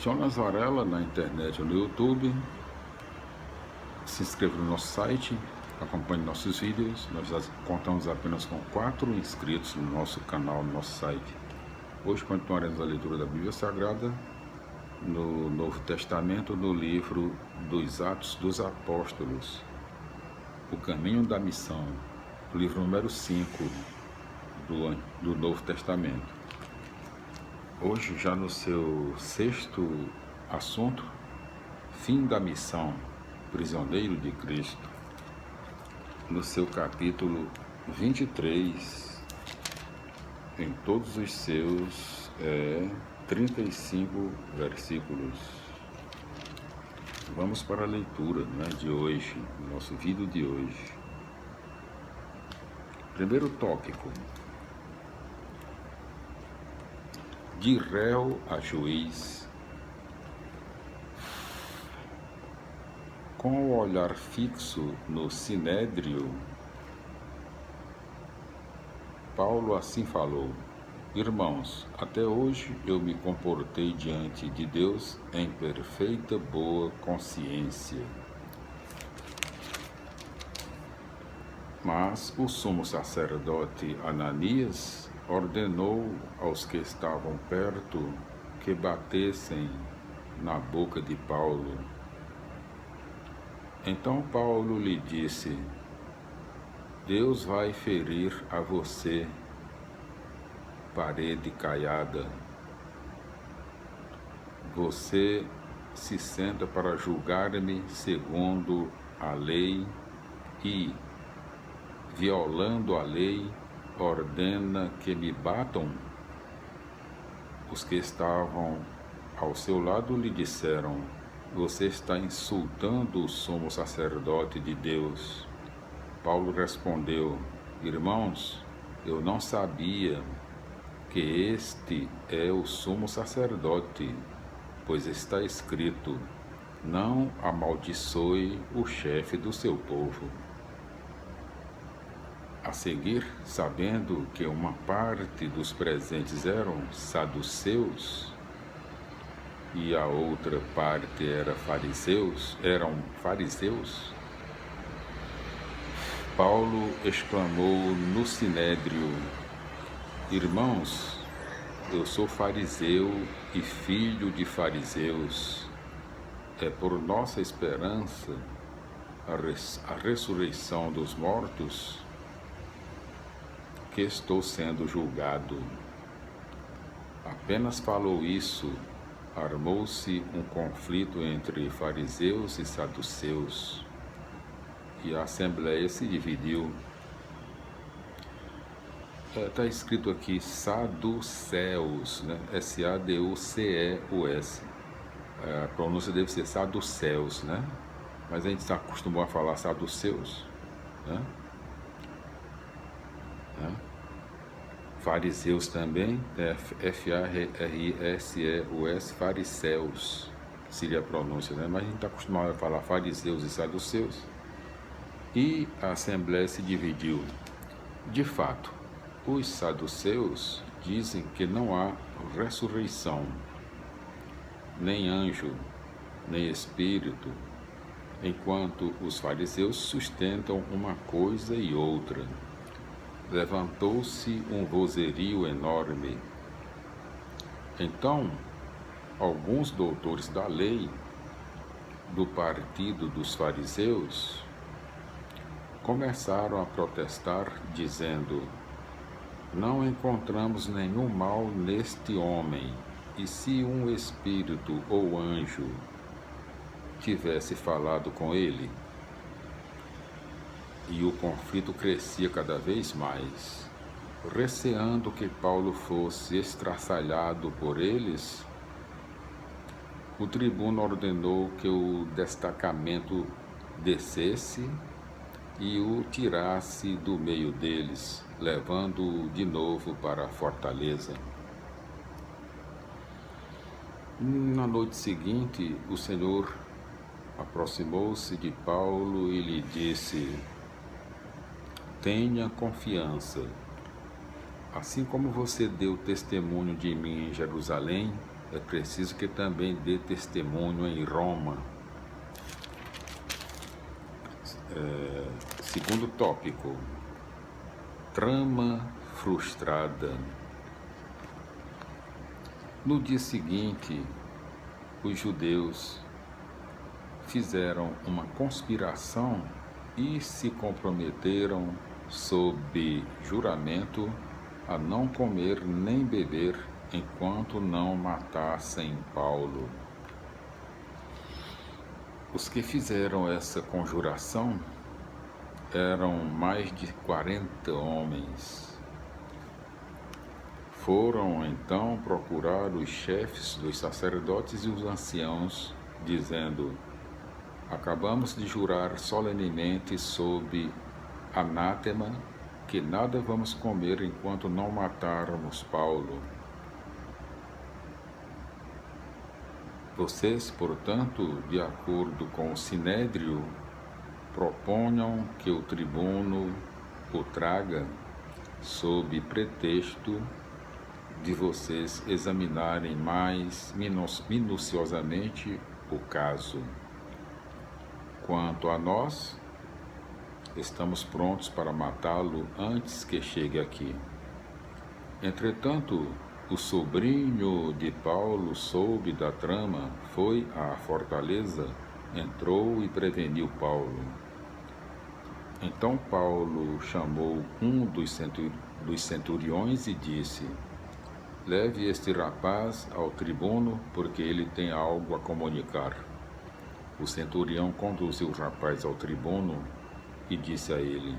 Jonas Varela na internet ou no YouTube. Se inscreva no nosso site, acompanhe nossos vídeos. Nós contamos apenas com 4 inscritos no nosso canal, no nosso site. Hoje continuaremos a leitura da Bíblia Sagrada no Novo Testamento, no livro dos Atos dos Apóstolos, O Caminho da Missão, livro número 5 do Novo Testamento. Hoje, já no seu 6º assunto, fim da missão, prisioneiro de Cristo, no seu capítulo 23, em todos os seus 35 versículos. Vamos para a leitura, de hoje, nosso vídeo de hoje. Primeiro tópico: de réu a juiz. Com o olhar fixo no sinédrio, Paulo assim falou: Irmãos, até hoje eu me comportei diante de Deus em perfeita boa consciência. Mas o sumo sacerdote Ananias ordenou aos que estavam perto que batessem na boca de Paulo. Então Paulo lhe disse: Deus vai ferir a você, parede caiada. Você se senta para julgar-me segundo a lei e, violando a lei, ordena que me batam? Os que estavam ao seu lado lhe disseram: Você está insultando o sumo sacerdote de Deus. Paulo respondeu: Irmãos, eu não sabia que este é o sumo sacerdote, pois está escrito: Não amaldiçoe o chefe do seu povo. A seguir, sabendo que uma parte dos presentes eram saduceus e a outra parte eram fariseus, Paulo exclamou no sinédrio: Irmãos, eu sou fariseu e filho de fariseus. É por nossa esperança a ressurreição dos mortos que estou sendo julgado. Apenas falou isso, armou-se um conflito entre fariseus e saduceus, e a assembleia se dividiu. Está escrito aqui saduceus, S-A-D-U-C-E-U-S. A pronúncia deve ser saduceus, mas a gente está acostumado a falar saduceus, Fariseus também, F-A-R-I-S-E-U-S, fariseus, seria a pronúncia, mas a gente está acostumado a falar fariseus e saduceus. E a assembleia se dividiu. De fato, os saduceus dizem que não há ressurreição, nem anjo, nem espírito, enquanto os fariseus sustentam uma coisa e outra. Levantou-se um vozerio enorme. Então, alguns doutores da lei, do partido dos fariseus, começaram a protestar, dizendo: Não encontramos nenhum mal neste homem, e se um espírito ou anjo tivesse falado com ele? E o conflito crescia cada vez mais. Receando que Paulo fosse estraçalhado por eles, o tribuno ordenou que o destacamento descesse e o tirasse do meio deles, levando-o de novo para a fortaleza. Na noite seguinte, o Senhor aproximou-se de Paulo e lhe disse: Tenha confiança. Assim como você deu testemunho de mim em Jerusalém, é preciso que também dê testemunho em Roma. Segundo tópico, trama frustrada. No dia seguinte, os judeus fizeram uma conspiração e se comprometeram sob juramento a não comer nem beber enquanto não matassem Paulo. Os que fizeram essa conjuração eram mais de 40 homens. Foram então procurar os chefes dos sacerdotes e os anciãos, dizendo: acabamos de jurar solenemente sob anátema que nada vamos comer enquanto não matarmos Paulo. Vocês, portanto, de acordo com o Sinédrio, proponham que o tribuno o traga sob pretexto de vocês examinarem mais minuciosamente o caso. Quanto a nós, estamos prontos para matá-lo antes que chegue aqui. Entretanto, o sobrinho de Paulo soube da trama, foi à fortaleza, entrou e preveniu Paulo. Então Paulo chamou um dos centuriões e disse: leve este rapaz ao tribuno, porque ele tem algo a comunicar. O centurião conduziu o rapaz ao tribuno e disse a ele: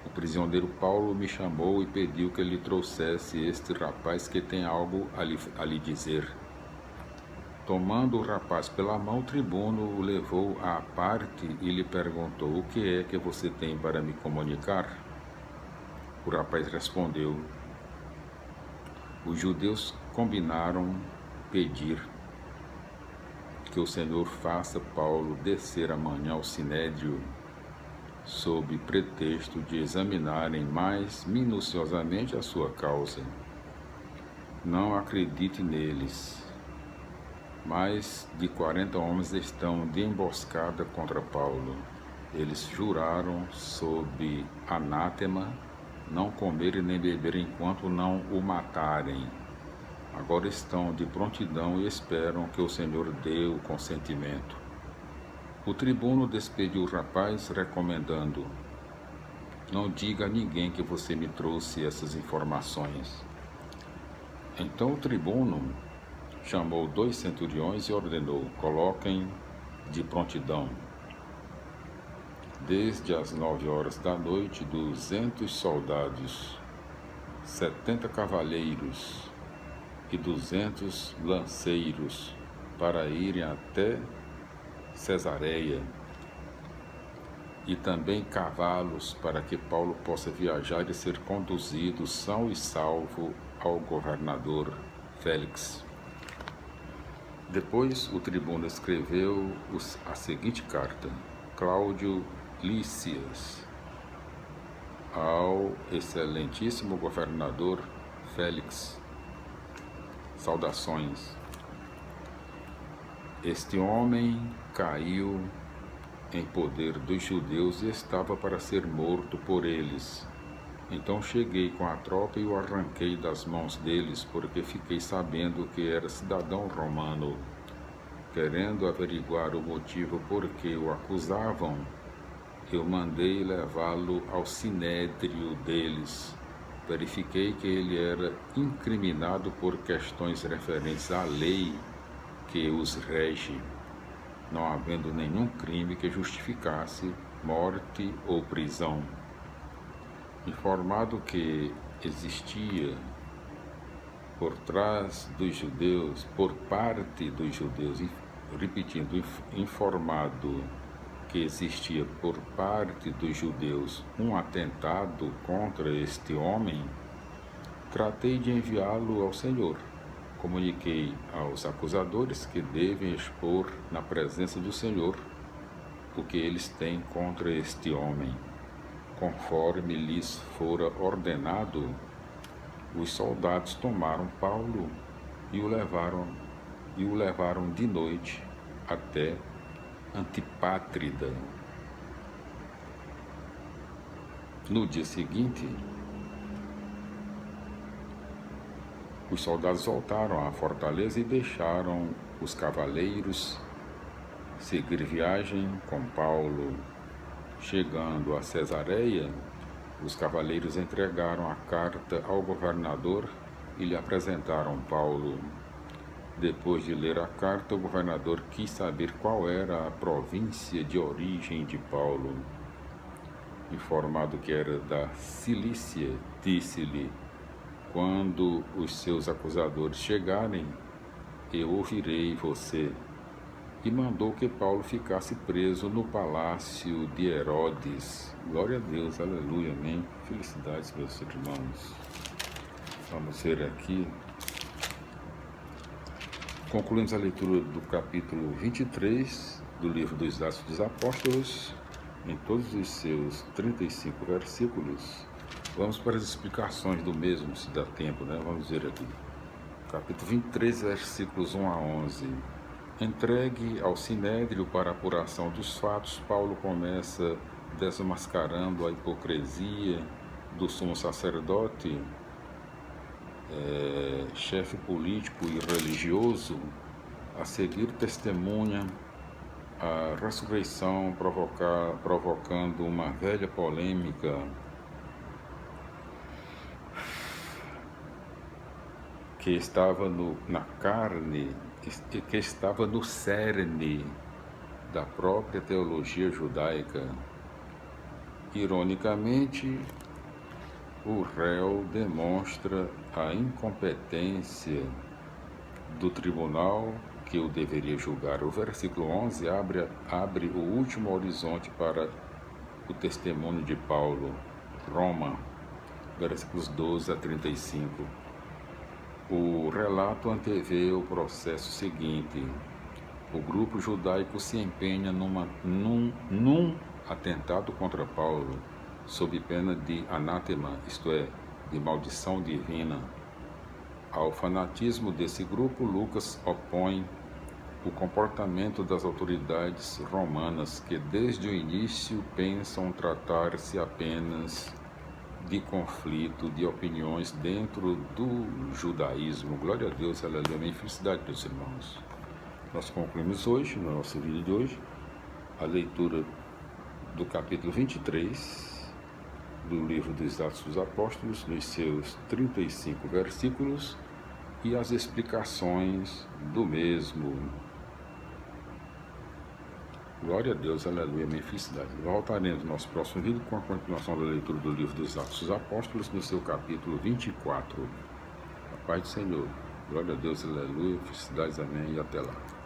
o prisioneiro Paulo me chamou e pediu que lhe trouxesse este rapaz que tem algo a lhe dizer. Tomando o rapaz pela mão, o tribuno o levou à parte e lhe perguntou: o que é que você tem para me comunicar? O rapaz respondeu: os judeus combinaram pedir que o Senhor faça Paulo descer amanhã ao Sinédrio, sob pretexto de examinarem mais minuciosamente a sua causa. Não acredite neles. Mais de 40 homens estão de emboscada contra Paulo. Eles juraram sob anátema não comer nem beber enquanto não o matarem. Agora estão de prontidão e esperam que o Senhor dê o consentimento. O tribuno despediu o rapaz, recomendando: não diga a ninguém que você me trouxe essas informações. Então o tribuno chamou 2 centuriões e ordenou: coloquem de prontidão, desde as 9 horas da noite, 200 soldados, 70 cavaleiros e 200 lanceiros para irem até Cesareia, e também cavalos para que Paulo possa viajar e ser conduzido são e salvo ao governador Félix. Depois o tribuno escreveu a seguinte carta: Cláudio Lícias, ao excelentíssimo governador Félix, saudações. Este homem caiu em poder dos judeus e estava para ser morto por eles. Então cheguei com a tropa e o arranquei das mãos deles, porque fiquei sabendo que era cidadão romano. Querendo averiguar o motivo por que o acusavam, eu mandei levá-lo ao sinédrio deles. Verifiquei que ele era incriminado por questões referentes à lei que os rege, não havendo nenhum crime que justificasse morte ou prisão. Informado que existia por trás dos judeus, por parte dos judeus, repetindo, informado que existia por parte dos judeus um atentado contra este homem, tratei de enviá-lo ao Senhor. Comuniquei aos acusadores que devem expor na presença do Senhor o que eles têm contra este homem, conforme lhes fora ordenado os soldados tomaram Paulo e o levaram de noite até Antipátrida. No dia seguinte, os soldados voltaram à fortaleza e deixaram os cavaleiros seguir viagem com Paulo. Chegando a Cesareia, os cavaleiros entregaram a carta ao governador e lhe apresentaram Paulo. Depois de ler a carta, o governador quis saber qual era a província de origem de Paulo. Informado que era da Cilícia, disse-lhe: quando os seus acusadores chegarem, eu ouvirei você. E mandou que Paulo ficasse preso no palácio de Herodes. Glória a Deus, aleluia, amém. Felicidades, meus irmãos. Vamos ver aqui. Concluímos a leitura do capítulo 23 do livro dos Atos dos Apóstolos, em todos os seus 35 versículos. Vamos para as explicações do mesmo, se dá tempo, né? Vamos ver aqui. Capítulo 23, versículos 1 a 11. Entregue ao Sinédrio para apuração dos fatos, Paulo começa desmascarando a hipocrisia do sumo sacerdote, chefe político e religioso. A seguir testemunha a ressurreição, provocando uma velha polêmica que estava na carne, que estava no cerne da própria teologia judaica. Ironicamente, o réu demonstra a incompetência do tribunal que o deveria julgar. O versículo 11 abre o último horizonte para o testemunho de Paulo. Roma, versículos 12 a 35. O relato antevê o processo seguinte. O grupo judaico se empenha num atentado contra Paulo, sob pena de anátema, isto é, de maldição divina. Ao fanatismo desse grupo, Lucas opõe o comportamento das autoridades romanas, que desde o início pensam tratar-se apenas de conflito de opiniões dentro do judaísmo. Glória a Deus, aleluia, minha felicidade, meus irmãos. Nós concluímos hoje, no nosso vídeo de hoje, a leitura do capítulo 23 do livro dos Atos dos Apóstolos, nos seus 35 versículos, e as explicações do mesmo. Glória a Deus, aleluia, minha felicidade. Voltaremos no nosso próximo vídeo com a continuação da leitura do livro dos Atos dos Apóstolos, no seu capítulo 24. A paz do Senhor. Glória a Deus, aleluia, felicidades, amém, e até lá.